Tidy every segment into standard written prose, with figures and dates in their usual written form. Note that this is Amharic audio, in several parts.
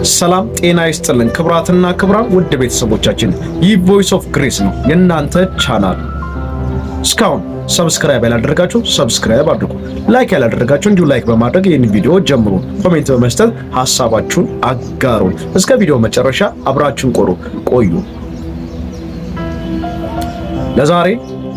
ሰላም ጤና ይስጥልን ክብራትና ክብራን ውድ ቤተሰቦቻችን፣ ይህ ቮይስ ኦፍ ግሬስ ነው የእናንተ ቻናል። እስካሁን ሰብስክራይብ ያላደረጋችሁ ሰብስክራይብ አድርጉ፣ ላይክ ያላደረጋችሁ እንዲሁ ላይክ በማድረግ ይህን ቪዲዮ ጀምሩ፣ ኮሜንት በመስጠት ሐሳባችሁን አጋሩን። እስከ ቪዲዮ መጨረሻ አብራችሁን ቆዩ። ለዛሬ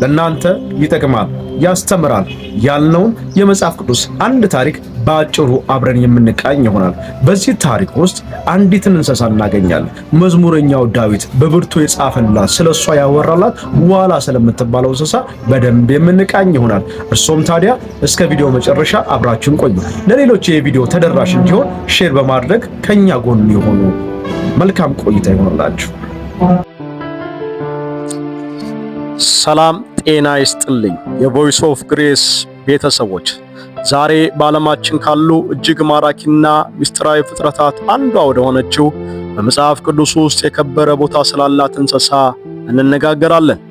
ለእናንተ ይጠቅማል ያስተምራል ያልነውን የመጽሐፍ ቅዱስ አንድ ታሪክ በአጭሩ አብረን የምንቃኝ ይሆናል። በዚህ ታሪክ ውስጥ አንዲትን እንስሳ እናገኛለን። መዝሙረኛው ዳዊት በብርቱ የጻፈላት ስለሷ ያወራላት ዋላ ስለምትባለው እንስሳ በደንብ የምንቃኝ ይሆናል። እርሶም ታዲያ እስከ ቪዲዮ መጨረሻ አብራችሁን ቆዩ። ለሌሎች የቪዲዮ ተደራሽ እንዲሆን ሼር በማድረግ ከኛ ጎን የሆኑ መልካም ቆይታ ይሆንላችሁ። ሰላም ጤና ይስጥልኝ የቮይስ ኦፍ ግሬስ ቤተሰቦች፣ ዛሬ በዓለማችን ካሉ እጅግ ማራኪና ምስጢራዊ ፍጥረታት አንዷ ወደ ሆነችው በመጽሐፍ ቅዱስ ውስጥ የከበረ ቦታ ስላላት እንስሳ እንነጋገራለን።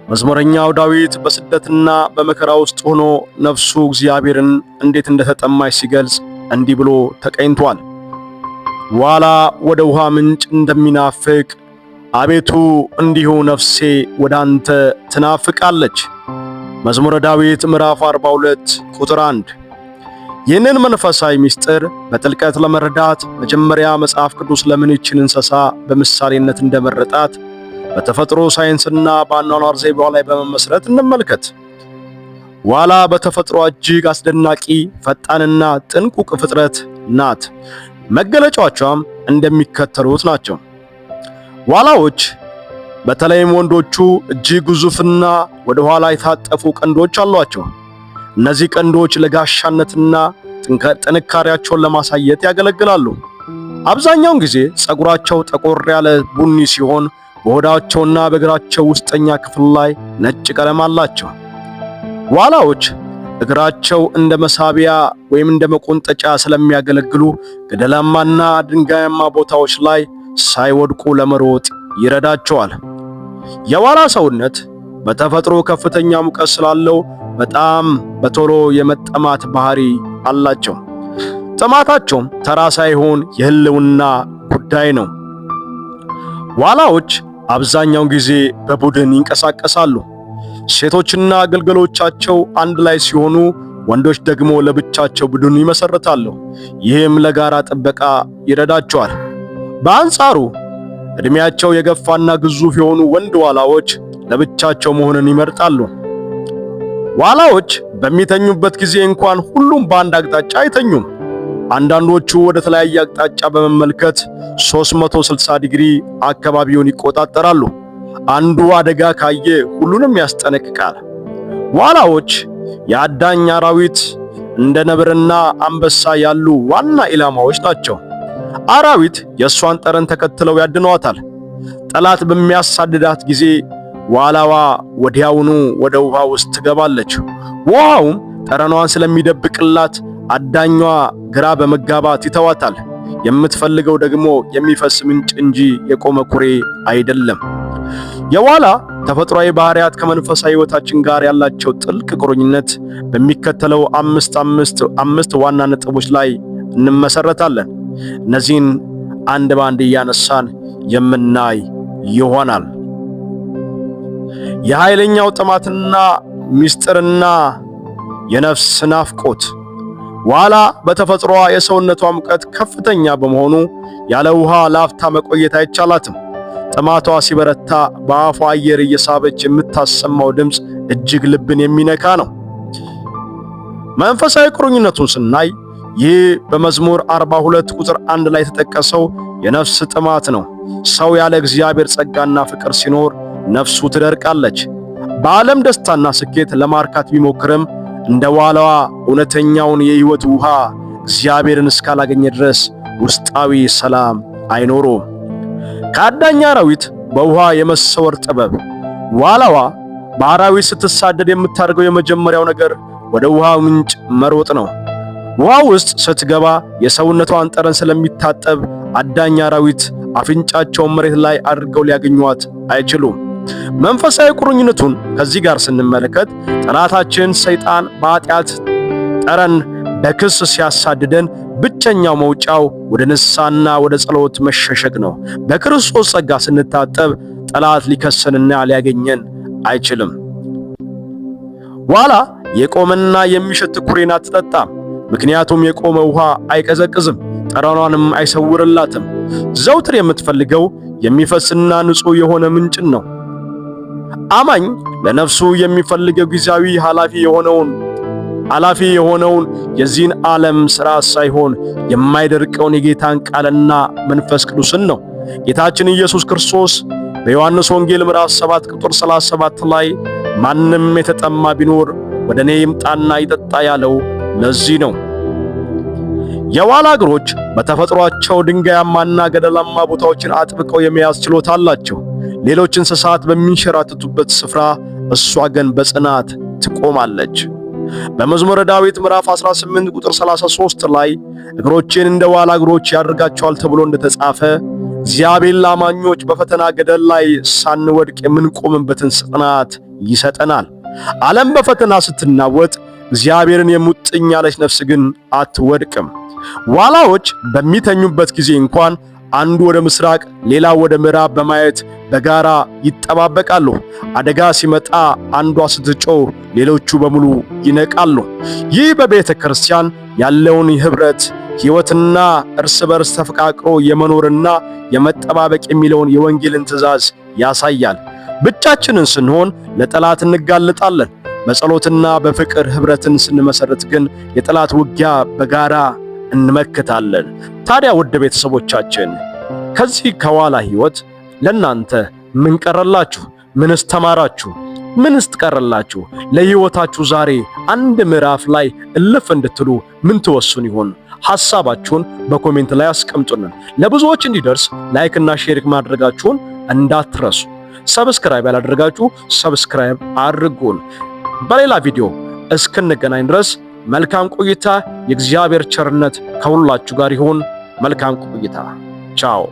መዝሙረኛው ዳዊት በስደትና በመከራ ውስጥ ሆኖ ነፍሱ እግዚአብሔርን እንዴት እንደተጠማች ሲገልጽ እንዲህ ብሎ ተቀኝቷል። ዋላ ወደ ውሃ ምንጭ እንደሚናፍቅ አቤቱ እንዲሁ ነፍሴ ወደ አንተ ትናፍቃለች። መዝሙረ ዳዊት ምዕራፍ 42 ቁጥር 1። ይህንን መንፈሳዊ ምስጢር በጥልቀት ለመረዳት መጀመሪያ መጽሐፍ ቅዱስ ለምን ይህችን እንስሳ በምሳሌነት እንደመረጣት በተፈጥሮ ሳይንስና በአኗኗር ዘይቤዋ ላይ በመመስረት እንመልከት። ዋላ በተፈጥሮ እጅግ አስደናቂ ፈጣንና ጥንቁቅ ፍጥረት ናት። መገለጫዎቿም እንደሚከተሉት ናቸው። ዋላዎች በተለይም ወንዶቹ እጅግ ግዙፍና ወደ ኋላ የታጠፉ ቀንዶች አሏቸው። እነዚህ ቀንዶች ለጋሻነትና ጥንካሬያቸውን ለማሳየት ያገለግላሉ። አብዛኛውን ጊዜ ፀጉራቸው ጠቆር ያለ ቡኒ ሲሆን በሆዳቸውና በእግራቸው ውስጠኛ ክፍል ላይ ነጭ ቀለም አላቸው። ዋላዎች እግራቸው እንደ መሳቢያ ወይም እንደ መቆንጠጫ ስለሚያገለግሉ ገደላማና ድንጋያማ ቦታዎች ላይ ሳይወድቁ ለመሮጥ ይረዳቸዋል። የዋላ ሰውነት በተፈጥሮ ከፍተኛ ሙቀት ስላለው በጣም በቶሎ የመጠማት ባህሪ አላቸው። ጥማታቸውም ተራ ሳይሆን የህልውና ጉዳይ ነው። ዋላዎች አብዛኛውን ጊዜ በቡድን ይንቀሳቀሳሉ። ሴቶችና ግልገሎቻቸው አንድ ላይ ሲሆኑ፣ ወንዶች ደግሞ ለብቻቸው ቡድን ይመሰርታሉ። ይህም ለጋራ ጥበቃ ይረዳቸዋል። በአንጻሩ እድሜያቸው የገፋና ግዙፍ የሆኑ ወንድ ዋላዎች ለብቻቸው መሆንን ይመርጣሉ። ዋላዎች በሚተኙበት ጊዜ እንኳን ሁሉም በአንድ አቅጣጫ አይተኙም። አንዳንዶቹ ወደ ተለያየ አቅጣጫ በመመልከት 360 ዲግሪ አካባቢውን ይቆጣጠራሉ። አንዱ አደጋ ካየ ሁሉንም ያስጠነቅቃል። ዋላዎች የአዳኝ አራዊት እንደ ነብርና አንበሳ ያሉ ዋና ኢላማዎች ናቸው። አራዊት የእሷን ጠረን ተከትለው ያድኗታል። ጠላት በሚያሳድዳት ጊዜ ዋላዋ ወዲያውኑ ወደ ውሃ ውስጥ ትገባለች። ውሃውም ጠረኗን ስለሚደብቅላት አዳኟ ግራ በመጋባት ይተዋታል። የምትፈልገው ደግሞ የሚፈስ ምንጭ እንጂ የቆመ ኩሬ አይደለም። የዋላ ተፈጥሯዊ ባህሪያት ከመንፈሳዊ ሕይወታችን ጋር ያላቸው ጥልቅ ቁርኝነት በሚከተለው አምስት ዋና ነጥቦች ላይ እንመሰረታለን። እነዚህን አንድ ባንድ እያነሳን የምናይ ይሆናል። የኃይለኛው ጥማትና ምስጢርና የነፍስ ናፍቆት። ዋላ በተፈጥሯ የሰውነቷ ሙቀት ከፍተኛ በመሆኑ ያለ ውሃ ላፍታ መቆየት አይቻላትም። ጥማቷ ሲበረታ በአፏ አየር እየሳበች የምታሰማው ድምፅ እጅግ ልብን የሚነካ ነው። መንፈሳዊ ቁርኝነቱን ስናይ ይህ በመዝሙር 42 ቁጥር 1 ላይ የተጠቀሰው የነፍስ ጥማት ነው። ሰው ያለ እግዚአብሔር ጸጋና ፍቅር ሲኖር ነፍሱ ትደርቃለች። በዓለም ደስታና ስኬት ለማርካት ቢሞክርም እንደ ዋላዋ እውነተኛውን የሕይወት ውሃ እግዚአብሔርን እስካላገኘ ድረስ ውስጣዊ ሰላም አይኖረውም። ከአዳኝ አራዊት በውሃ የመሰወር ጥበብ። ዋላዋ በአራዊት ስትሳደድ የምታደርገው የመጀመሪያው ነገር ወደ ውሃ ምንጭ መሮጥ ነው። ውሃ ውስጥ ስትገባ የሰውነቷን ጠረን ስለሚታጠብ አዳኝ አራዊት አፍንጫቸውን መሬት ላይ አድርገው ሊያገኟት አይችሉም። መንፈሳዊ ቁርኝነቱን ከዚህ ጋር ስንመለከት ጠላታችን ሰይጣን በኃጢአት ጠረን በክስ ሲያሳድደን ብቸኛው መውጫው ወደ ንስሐና ወደ ጸሎት መሸሸግ ነው። በክርስቶስ ጸጋ ስንታጠብ ጠላት ሊከሰንና ሊያገኘን አይችልም። ዋላ የቆመና የሚሸት ኩሬን አትጠጣም፣ ምክንያቱም የቆመ ውሃ አይቀዘቅዝም፣ ጠረኗንም አይሰውርላትም። ዘውትር የምትፈልገው የሚፈስና ንጹሕ የሆነ ምንጭን ነው። አማኝ ለነፍሱ የሚፈልገው ጊዜያዊ ኃላፊ የሆነውን የዚህን ዓለም ሥራ ሳይሆን የማይደርቀውን የጌታን ቃልና መንፈስ ቅዱስን ነው። ጌታችን ኢየሱስ ክርስቶስ በዮሐንስ ወንጌል ምዕራፍ 7 ቁጥር 37 ላይ ማንም የተጠማ ቢኖር ወደ እኔ ይምጣና ይጠጣ ያለው ለዚህ ነው። የዋላ እግሮች በተፈጥሯቸው ድንጋያማና ገደላማ ቦታዎችን አጥብቀው የመያዝ ችሎታ አላቸው። ሌሎች እንስሳት በሚንሸራተቱበት ስፍራ እሷ ግን በጽናት ትቆማለች። በመዝሙረ ዳዊት ምዕራፍ 18 ቁጥር 33 ላይ እግሮቼን እንደ ዋላ እግሮች ያደርጋቸዋል ተብሎ እንደተጻፈ እግዚአብሔር ለአማኞች በፈተና ገደል ላይ ሳንወድቅ የምንቆምበትን ጽናት ይሰጠናል። ዓለም በፈተና ስትናወጥ እግዚአብሔርን የሙጥኝ ያለች ነፍስ ግን አትወድቅም። ዋላዎች በሚተኙበት ጊዜ እንኳን አንዱ ወደ ምስራቅ ሌላው ወደ ምዕራብ በማየት በጋራ ይጠባበቃሉ። አደጋ ሲመጣ አንዷ ስትጮህ ሌሎቹ በሙሉ ይነቃሉ። ይህ በቤተ ክርስቲያን ያለውን ህብረት ሕይወትና እርስ በርስ ተፈቃቅሮ የመኖርና የመጠባበቅ የሚለውን የወንጌልን ትእዛዝ ያሳያል። ብቻችንን ስንሆን ለጠላት እንጋለጣለን። በጸሎትና በፍቅር ህብረትን ስንመሰረት ግን የጠላት ውጊያ በጋራ እንመክታለን። ታዲያ ውድ ቤተሰቦቻችን ከዚህ ከዋላ ሕይወት ለናንተ ምን ቀረላችሁ? ምንስ ተማራችሁ? ምንስ ቀረላችሁ? ለሕይወታችሁ ዛሬ አንድ ምዕራፍ ላይ እልፍ እንድትሉ ምን ትወስኑ ይሆን? ሐሳባችሁን በኮሜንት ላይ አስቀምጡልን። ለብዙዎች እንዲደርስ ላይክና ሼር ማድረጋችሁን እንዳትረሱ። ሰብስክራይብ ያላደረጋችሁ ሰብስክራይብ አድርጉን። በሌላ ቪዲዮ እስክንገናኝ ድረስ መልካም ቆይታ። የእግዚአብሔር ቸርነት ከሁላችሁ ጋር ይሁን። መልካም ቆይታ። ቻው።